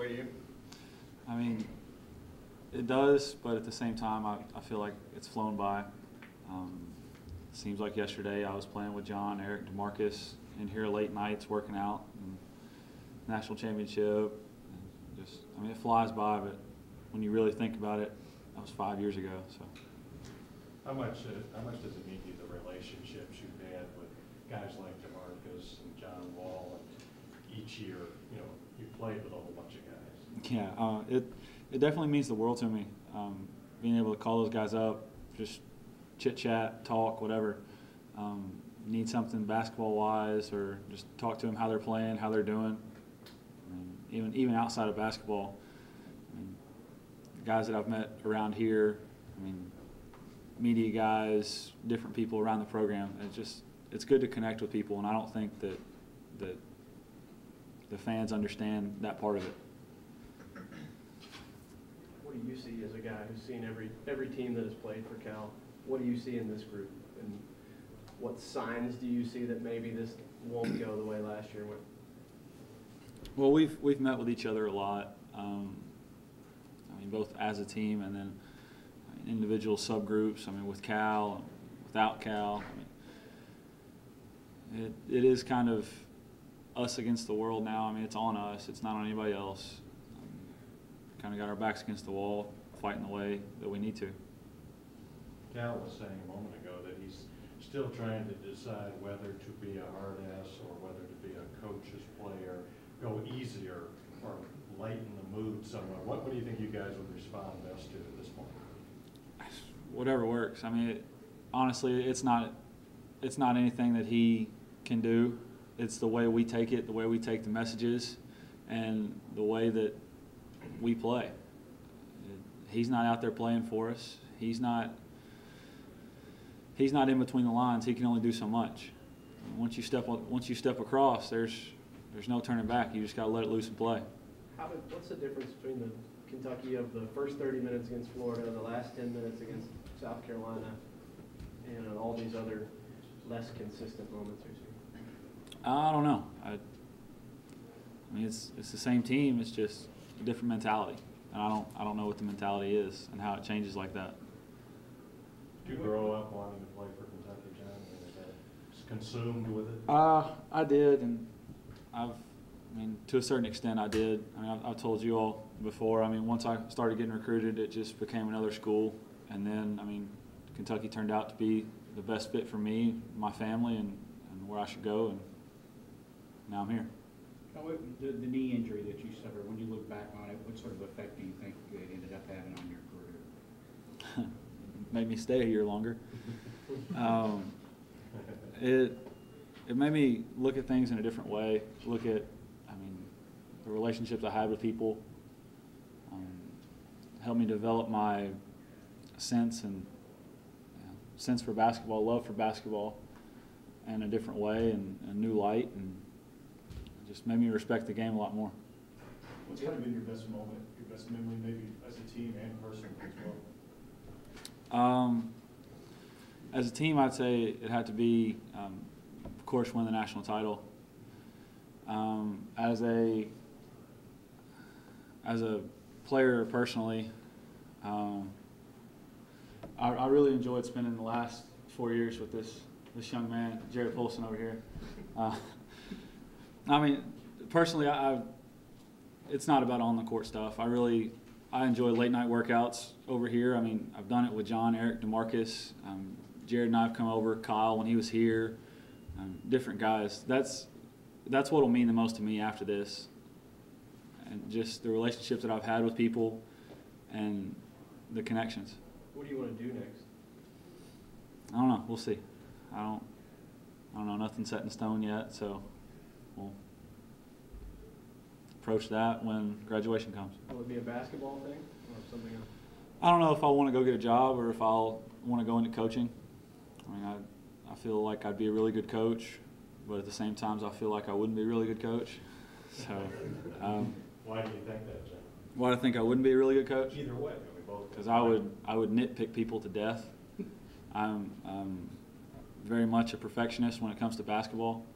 away you? I mean, it does, but at the same time, I feel like it's flown by. Seems like yesterday I was playing with John, Eric, DeMarcus in here late nights working out, and national championship. And just, I mean, it flies by, but when you really think about it, that was 5 years ago. So, how much does it mean to you, the relationships you've had with guys like DeMarcus and John Wall, and each year, you know, you played with a whole bunch of guys? Yeah, it definitely means the world to me. Being able to call those guys up, just chit-chat, talk, whatever. Need something basketball-wise, or just talk to them how they're playing, how they're doing. I mean, even outside of basketball, I mean, the guys that I've met around here, I mean, media guys, different people around the program. It's good to connect with people, and I don't think that the fans understand that part of it. What do you see as a guy who's seen every team that has played for Cal? What do you see in this group, and what signs do you see that maybe this won't go the way last year went? Well, we've met with each other a lot. I mean, both as a team and then individual subgroups. I mean, with Cal, without Cal. I mean, it is kind of us against the world now. I mean, it's on us. It's not on anybody else. Kind of got our backs against the wall, fighting the way that we need to. Cal was saying a moment ago that he's still trying to decide whether to be a hard ass or whether to be a coach's player, go easier or lighten the mood somewhat. What do you think you guys would respond best to at this point? Whatever works. I mean, honestly, it's not anything that he can do. It's the way we take it, the way we take the messages, and the way that we play. He's not out there playing for us. He's not in between the lines. He can only do so much. Once you step across, there's no turning back. You just got to let it loose and play. What's the difference between the Kentucky of the first 30 minutes against Florida and the last 10 minutes against South Carolina, and all these other less consistent moments you're seeing? I don't know. I mean, it's the same team. It's just a different mentality, and I don't know what the mentality is and how it changes like that. Did you grow up wanting to play for Kentucky, John? Is that just consumed with it? I did, and I mean, to a certain extent, I did. I mean, I've told you all before. I mean, once I started getting recruited, it just became another school, and then, I mean, Kentucky turned out to be the best fit for me, my family, and where I should go, and now I'm here. The knee injury that you suffered, when you look back on it, what sort of effect do you think it ended up having on your career? Made me stay a year longer. It made me look at things in a different way. Look at, I mean, the relationships I had with people. Helped me develop my sense for basketball, love for basketball, in a different way and a new light, and just made me respect the game a lot more. What's kind of been your best moment, your best memory, maybe as a team and personally as well? As a team, I'd say it had to be, of course, win the national title. As a player personally, I really enjoyed spending the last 4 years with this young man, Jared Polson over here. I mean, personally, it's not about on the court stuff. I enjoy late night workouts over here. I mean, I've done it with John, Eric, DeMarcus, Jared and I have come over, Kyle when he was here, different guys. That's what will mean the most to me after this, and just the relationships that I've had with people and the connections. What do you want to do next? I don't know. We'll see. I don't know. Nothing's set in stone yet, so we'll approach that when graduation comes. Will it be a basketball thing or something else? I don't know if I want to go get a job or if I'll want to go into coaching. I mean, I feel like I'd be a really good coach, but at the same time, I feel like I wouldn't be a really good coach. So, why do you think that, John? Why do I think I wouldn't be a really good coach? Either way, we both. Because I would nitpick people to death. I'm very much a perfectionist when it comes to basketball.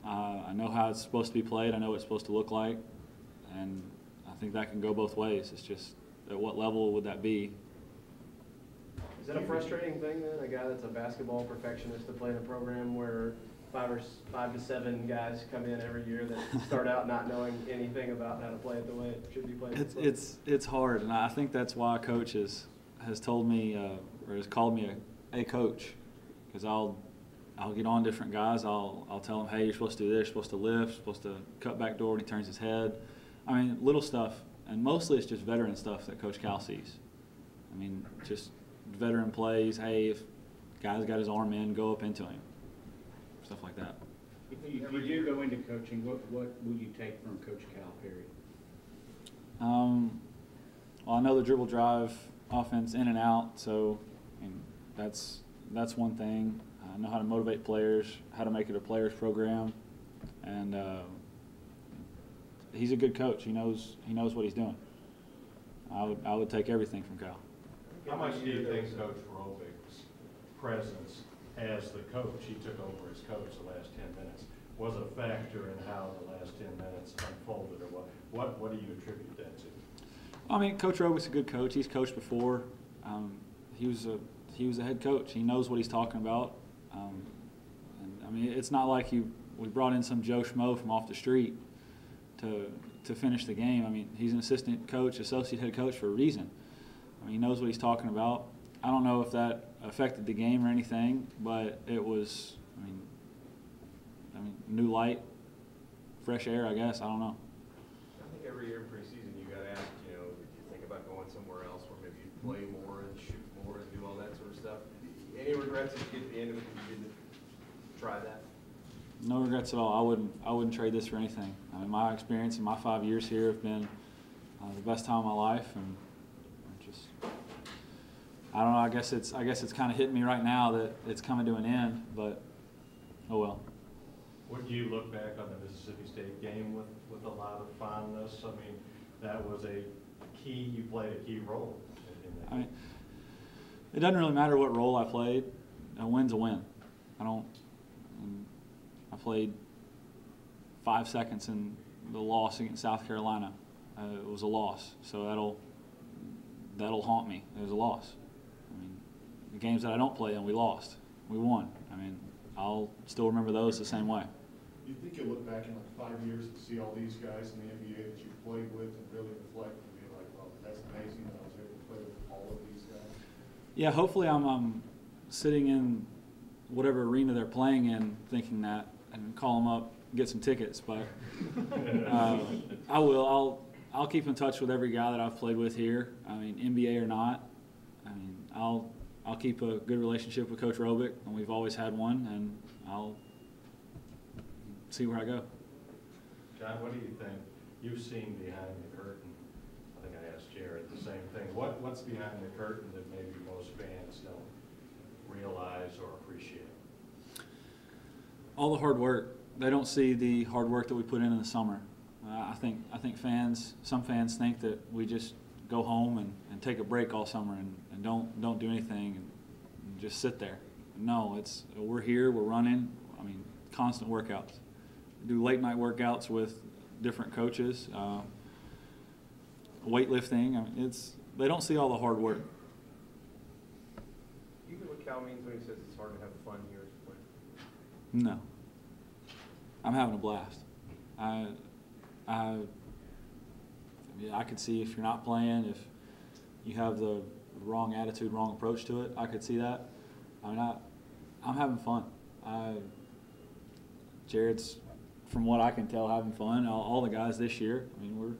I know how it's supposed to be played. I know what it's supposed to look like, and think that can go both ways. It's just at what level would that be? Is that a frustrating thing then? A guy that's a basketball perfectionist to play in a program where 5 to 7 guys come in every year that start out not knowing anything about how to play it the way it should be played? It's hard, and I think that's why Coach has told me or has called me a coach, because I'll get on different guys. I'll tell them, hey, you're supposed to do this, you're supposed to lift, you're supposed to cut back door when he turns his head. I mean, little stuff, and mostly it's just veteran stuff that Coach Cal sees. I mean, just veteran plays. Hey, if guy's got his arm in, go up into him. Stuff like that. If you do go into coaching, what will you take from Coach Cal, period? Well, I know the dribble drive offense in and out, so I mean, that's one thing. I know how to motivate players, how to make it a players program, and he's a good coach. He knows what he's doing. I would take everything from Cal. How much do you think Coach Robick's presence as the coach, he took over as coach the last 10 minutes, was a factor in how the last 10 minutes unfolded, or what do you attribute that to? I mean, Coach Robick's a good coach. He's coached before. He was a head coach. He knows what he's talking about. And I mean, it's not like we brought in some Joe Schmo from off the street to finish the game. I mean, he's an assistant coach, associate head coach for a reason. I mean, he knows what he's talking about. I don't know if that affected the game or anything, but it was, I mean, new light, fresh air, I guess. I don't know. I think every year in preseason you got asked, did you think about going somewhere else where maybe you'd play more and shoot more and do all that sort of stuff? Any regrets if you get to the end of it that you didn't try that? No regrets at all. I wouldn't trade this for anything. I mean, my experience in my 5 years here have been the best time of my life, and just, I don't know. I guess it's kind of hitting me right now that it's coming to an end, but oh well. Would you look back on the Mississippi State game with a lot of fondness? I mean, that was you played a key role in that. I mean, it doesn't really matter what role I played. A win's a win. I played 5 seconds in the loss against South Carolina. It was a loss, so that'll haunt me. It was a loss. I mean, the games that I don't play in, we lost. We won. I mean, I'll still remember those the same way. You think you'll look back in like 5 years and see all these guys in the NBA that you played with and really reflect and be like, well, that's amazing that I was able to play with all of these guys? Yeah, hopefully I'm sitting in whatever arena they're playing in thinking that, and call them up, get some tickets. But I will. I'll keep in touch with every guy that I've played with here. I mean, NBA or not. I mean, I'll keep a good relationship with Coach Robick, and we've always had one, and I'll see where I go. John, what do you think? You've seen behind the curtain. I think I asked Jared the same thing. What's behind the curtain that maybe most fans don't realize or appreciate? All the hard work. They don't see the hard work that we put in the summer. I think some fans think that we just go home and take a break all summer and don't do anything and just sit there. No, we're here, we're running. I mean, constant workouts. We do late night workouts with different coaches, weightlifting. I mean, they don't see all the hard work. Do you get what Cal means when he says it's hard to have fun here as a player? No. I'm having a blast. I could see if you're not playing, if you have the wrong attitude, wrong approach to it, I could see that. I mean, I'm having fun. Jared's, from what I can tell, having fun. All the guys this year, I mean,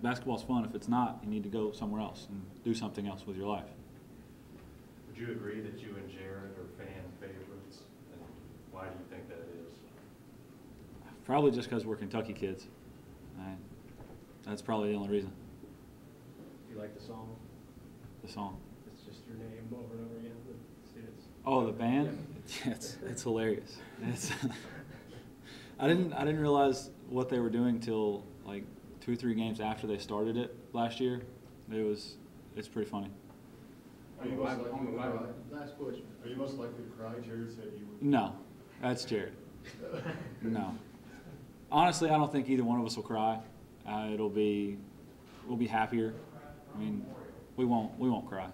basketball's fun. If it's not, you need to go somewhere else and do something else with your life. Would you agree that you and Jared are fan favorites? And why do you think that is? Probably just because we're Kentucky kids. That's probably the only reason. You like the song? The song. It's just your name over and over again. The students. Oh, the band? Yeah. It's hilarious. I didn't realize what they were doing till like 2 or 3 games after they started it last year. It's pretty funny. Are you most likely to cry? Last question. Are you most likely to cry? Jared said you would. No, that's Jared. No. Honestly, I don't think either one of us will cry. we'll be happier. I mean, we won't cry.